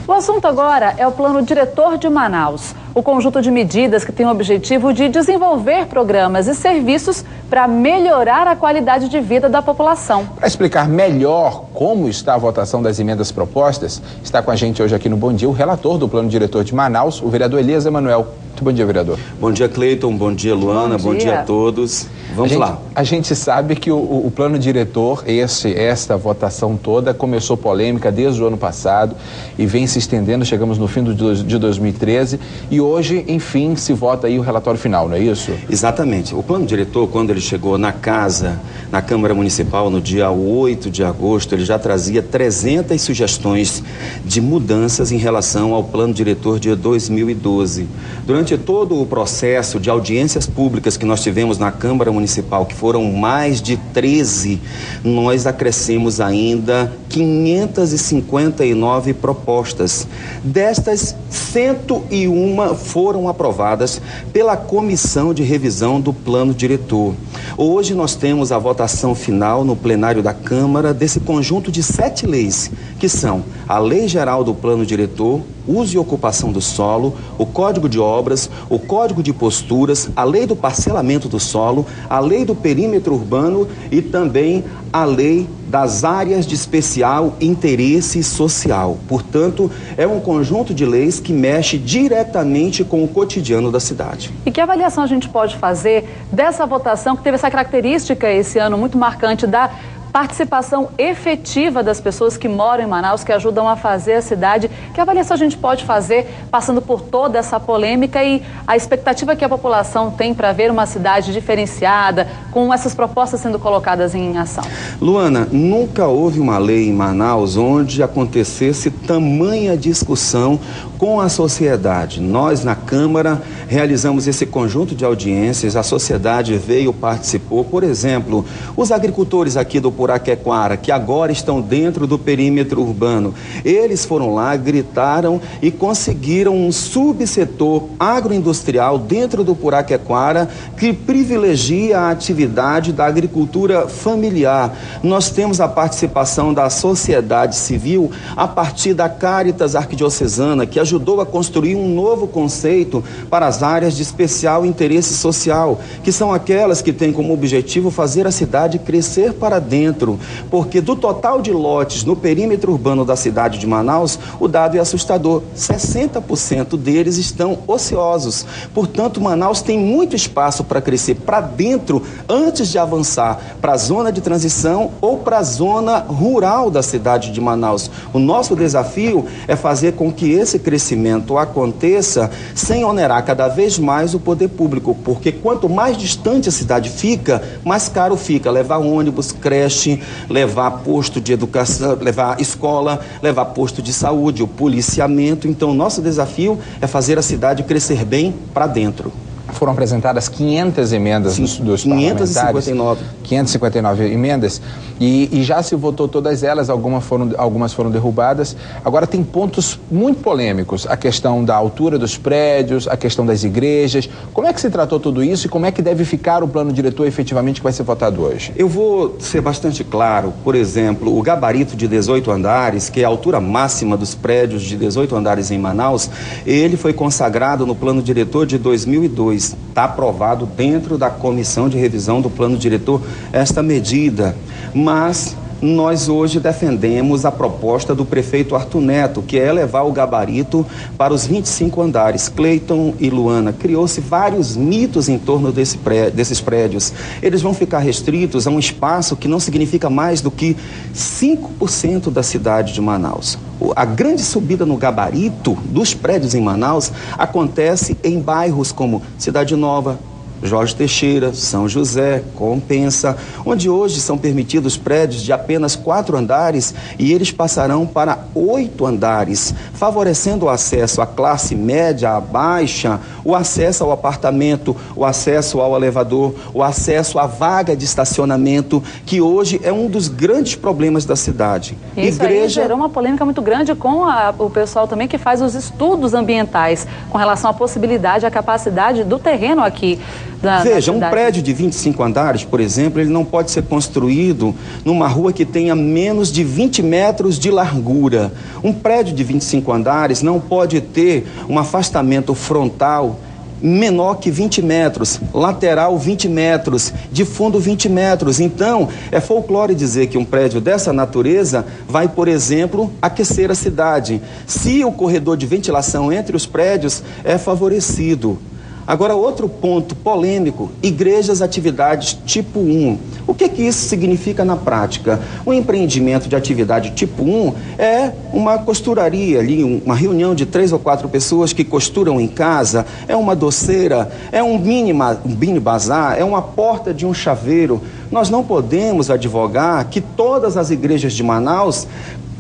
O assunto agora é o Plano Diretor de Manaus, o conjunto de medidas que tem o objetivo de desenvolver programas e serviços para melhorar a qualidade de vida da população. Para explicar melhor como está a votação das emendas propostas, está com a gente hoje aqui no Bom Dia o relator do Plano Diretor de Manaus, o vereador Elias Emanuel. Muito bom dia, vereador. Bom dia, Cleiton. Bom dia, Luana. Bom dia a todos. Vamos lá. A gente sabe que o plano diretor, esta votação toda, começou polêmica desde o ano passado e vem se estendendo. Chegamos no fim de 2013 e hoje, enfim, se vota aí o relatório final, não é isso? Exatamente. O plano diretor, quando ele chegou na Câmara Municipal, no dia 8 de agosto, ele já trazia 300 sugestões de mudanças em relação ao plano diretor de 2012. Durante todo o processo de audiências públicas que nós tivemos na Câmara Municipal, que foram mais de 13, nós acrescemos ainda 559 propostas. Destas, 101 foram aprovadas pela Comissão de Revisão do Plano Diretor. Hoje nós temos a votação final no plenário da Câmara desse conjunto de 7 leis, que são a Lei Geral do Plano Diretor, Uso e Ocupação do Solo, o Código de Obras, o Código de Posturas, a Lei do Parcelamento do Solo, a Lei do Perímetro Urbano e também a Lei das Áreas de Especial Interesse Social. Portanto, é um conjunto de leis que mexe diretamente com o cotidiano da cidade. E que avaliação a gente pode fazer dessa votação que teve essa característica esse ano muito marcante da participação efetiva das pessoas que moram em Manaus, que ajudam a fazer a cidade? Que avaliação a gente pode fazer passando por toda essa polêmica e a expectativa que a população tem para ver uma cidade diferenciada, com essas propostas sendo colocadas em ação? Luana, nunca houve uma lei em Manaus onde acontecesse tamanha discussão com a sociedade. Nós, na Câmara, realizamos esse conjunto de audiências, a sociedade veio, participou. Por exemplo, os agricultores aqui do Puraquequara, que agora estão dentro do perímetro urbano, eles foram lá, gritaram e conseguiram um subsetor agroindustrial dentro do Puraquequara que privilegia a atividade da agricultura familiar. Nós temos a participação da sociedade civil a partir da Cáritas Arquidiocesana, que ajudou a construir um novo conceito para as áreas de especial interesse social, que são aquelas que têm como objetivo fazer a cidade crescer para dentro, porque do total de lotes no perímetro urbano da cidade de Manaus, o dado é assustador, 60% deles estão ociosos. Portanto, Manaus tem muito espaço para crescer para dentro antes de avançar para a zona de transição ou para a zona rural da cidade de Manaus. O nosso desafio é fazer com que esse crescimento aconteça sem onerar cada vez mais o poder público, porque quanto mais distante a cidade fica, mais caro fica levar ônibus, creche, levar posto de educação, levar escola, levar posto de saúde, o policiamento. Então, o nosso desafio é fazer a cidade crescer bem para dentro. Foram apresentadas 500 emendas dos parlamentares. 559 emendas e já se votou todas elas, algumas foram derrubadas. Agora tem pontos muito polêmicos, a questão da altura dos prédios, a questão das igrejas. Como é que se tratou tudo isso e como é que deve ficar o plano diretor efetivamente que vai ser votado hoje? Eu vou ser bastante claro. Por exemplo, o gabarito de 18 andares, que é a altura máxima dos prédios de 18 andares em Manaus, ele foi consagrado no plano diretor de 2002. Está aprovado dentro da Comissão de Revisão do Plano Diretor esta medida, mas nós hoje defendemos a proposta do prefeito Arthur Neto, que é elevar o gabarito para os 25 andares. Cleiton e Luana, criou-se vários mitos em torno desses prédios. Eles vão ficar restritos a um espaço que não significa mais do que 5% da cidade de Manaus. A grande subida no gabarito dos prédios em Manaus acontece em bairros como Cidade Nova, Jorge Teixeira, São José, Compensa, onde hoje são permitidos prédios de apenas 4 andares e eles passarão para 8 andares, favorecendo o acesso à classe média, à baixa, o acesso ao apartamento, o acesso ao elevador, o acesso à vaga de estacionamento, que hoje é um dos grandes problemas da cidade. Isso aí gerou uma polêmica muito grande com o pessoal também que faz os estudos ambientais com relação à possibilidade, à capacidade do terreno aqui. Veja, um prédio de 25 andares, por exemplo, ele não pode ser construído numa rua que tenha menos de 20 metros de largura. Um prédio de 25 andares não pode ter um afastamento frontal menor que 20 metros, lateral 20 metros, de fundo 20 metros. Então, é folclore dizer que um prédio dessa natureza vai, por exemplo, aquecer a cidade, se o corredor de ventilação entre os prédios é favorecido. Agora, outro ponto polêmico, igrejas, atividades tipo 1. O que isso significa na prática? Um empreendimento de atividade tipo 1 é uma costuraria ali, uma reunião de 3 ou 4 pessoas que costuram em casa, é uma doceira, é um mini bazar, é uma porta de um chaveiro. Nós não podemos advogar que todas as igrejas de Manaus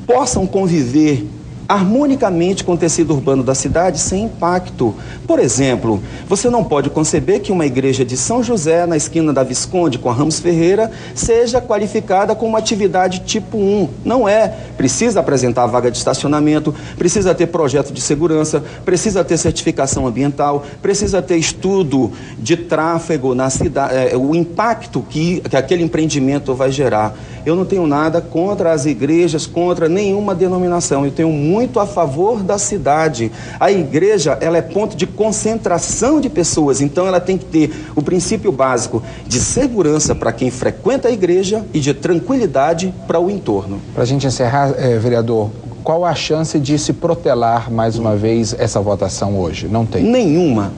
possam conviver harmonicamente com o tecido urbano da cidade sem impacto. Por exemplo, você não pode conceber que uma igreja de São José, na esquina da Visconde com a Ramos Ferreira, seja qualificada como uma atividade tipo 1. Não é. Precisa apresentar vaga de estacionamento, precisa ter projeto de segurança, precisa ter certificação ambiental, precisa ter estudo de tráfego na cidade, o impacto que aquele empreendimento vai gerar. Eu não tenho nada contra as igrejas, contra nenhuma denominação. Eu tenho muito a favor da cidade. A igreja, ela é ponto de concentração de pessoas, então ela tem que ter o princípio básico de segurança para quem frequenta a igreja e de tranquilidade para o entorno. Para a gente encerrar, vereador, qual a chance de se protelar mais uma vez essa votação hoje? Não tem? Nenhuma.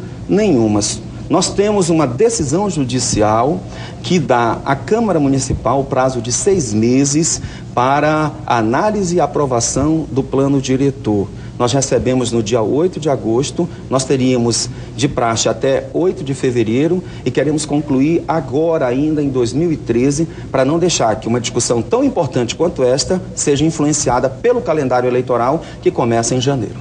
Nós temos uma decisão judicial que dá à Câmara Municipal o prazo de 6 meses para análise e aprovação do plano diretor. Nós recebemos no dia 8 de agosto, nós teríamos de praxe até 8 de fevereiro e queremos concluir agora ainda em 2013 para não deixar que uma discussão tão importante quanto esta seja influenciada pelo calendário eleitoral que começa em janeiro.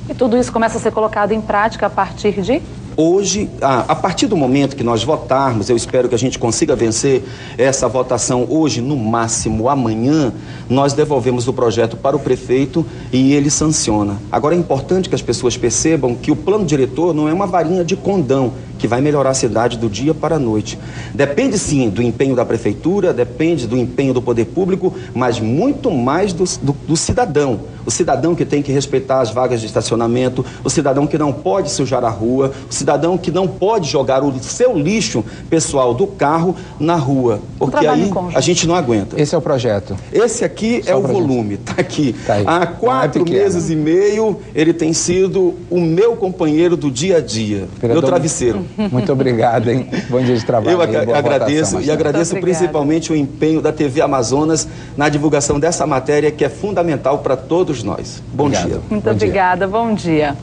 E tudo isso começa a ser colocado em prática a partir de? Hoje, a partir do momento que nós votarmos, eu espero que a gente consiga vencer essa votação hoje, no máximo amanhã, nós devolvemos o projeto para o prefeito e ele sanciona. Agora é importante que as pessoas percebam que o plano diretor não é uma varinha de condão que vai melhorar a cidade do dia para a noite. Depende sim do empenho da prefeitura, depende do empenho do poder público, mas muito mais do cidadão. O cidadão que tem que respeitar as vagas de estacionamento, o cidadão que não pode sujar a rua, o cidadão que não pode jogar o seu lixo pessoal do carro na rua, porque aí a gente não aguenta. Esse é o projeto? Esse aqui é o volume, está aqui. Há 4 meses e meio ele tem sido o meu companheiro do dia a dia, meu travesseiro. Muito obrigado, hein? Bom dia de trabalho. Eu agradeço e agradeço principalmente o empenho da TV Amazonas na divulgação dessa matéria que é fundamental para todos nós. Bom dia. Muito obrigada, bom dia.